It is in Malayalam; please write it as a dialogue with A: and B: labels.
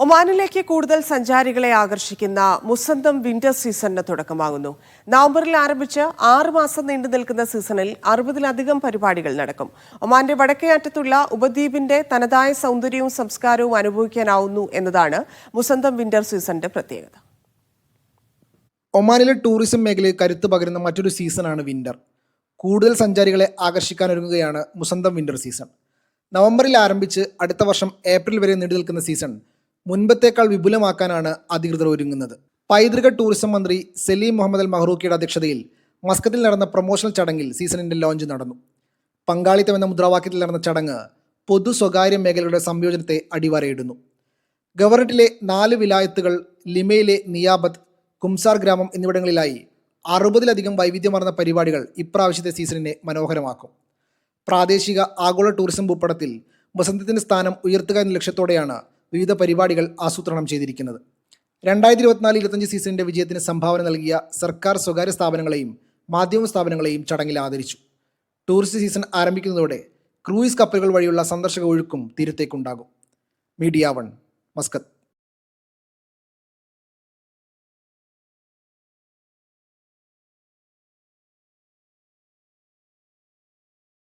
A: ഒമാനിലേക്ക് കൂടുതൽ സഞ്ചാരികളെ ആകർഷിക്കുന്ന മുസന്തം വിന്റർ സീസണിന് തുടക്കമാകുന്നു. നവംബറിൽ ആരംഭിച്ച് 6 മാസം നീണ്ടു നിൽക്കുന്ന സീസണിൽ 60-ലധികം പരിപാടികൾ നടക്കും. ഒമാന്റെ വടക്കേ അറ്റത്തുള്ള ഉപദ്വീപിന്റെ തനതായ സൗന്ദര്യവും സംസ്കാരവും അനുഭവിക്കാനാവുന്നു എന്നതാണ് മുസന്തം വിന്റർ സീസണിന്റെ പ്രത്യേകത.
B: ഒമാനിലെ ടൂറിസം മേഖലയിൽ കരുത്ത് പകരുന്ന മറ്റൊരു സീസണാണ് വിന്റർ. കൂടുതൽ സഞ്ചാരികളെ ആകർഷിക്കാനൊരുങ്ങുകയാണ് മുസന്തം വിന്റർ സീസൺ. നവംബറിൽ ആരംഭിച്ച് അടുത്ത വർഷം ഏപ്രിൽ വരെ നീണ്ടു നിൽക്കുന്ന സീസൺ മുൻപത്തേക്കാൾ വിപുലമാക്കാനാണ് അധികൃതർ ഒരുങ്ങുന്നത്. പൈതൃക ടൂറിസം മന്ത്രി സലീം മുഹമ്മദ് അൽ മഹ്റൂഖിയുടെ അധ്യക്ഷതയിൽ മസ്കത്തിൽ നടന്ന പ്രൊമോഷണൽ ചടങ്ങിൽ സീസണിന്റെ ലോഞ്ച് നടന്നു. പങ്കാളിത്തം എന്ന മുദ്രാവാക്യത്തിൽ നടന്ന ചടങ്ങ് പൊതു സ്വകാര്യ മേഖലകളുടെ സംയോജനത്തെ അടിവരയിടുന്നു. ഗവർണറ്റിലെ 4 വിലായത്തുകൾ, ലിമയിലെ നിയാബത്ത്, കുംസാർ ഗ്രാമം എന്നിവിടങ്ങളിലായി 60-ലധികം വൈവിധ്യമാർന്ന പരിപാടികൾ ഇപ്രാവശ്യത്തെ സീസണിനെ മനോഹരമാക്കും. പ്രാദേശിക ആഗോള ടൂറിസം ഭൂപടത്തിൽ വസന്തത്തിന്റെ സ്ഥാനം ഉയർത്തുക എന്ന ലക്ഷ്യത്തോടെയാണ് വിവിധ പരിപാടികൾ ആസൂത്രണം ചെയ്തിരിക്കുന്നത്. 2024-25 സീസണിന്റെ വിജയത്തിന് സംഭാവന നൽകിയ സർക്കാർ, സ്വകാര്യ സ്ഥാപനങ്ങളെയും മാധ്യമ സ്ഥാപനങ്ങളെയും ചടങ്ങിൽ ആദരിച്ചു. ടൂറിസ്റ്റ് സീസൺ ആരംഭിക്കുന്നതോടെ ക്രൂയിസ് കപ്പലുകൾ വഴിയുള്ള സന്ദർശക ഒഴുക്കും തീരത്തേക്കുണ്ടാകും. Media 1, Muscat.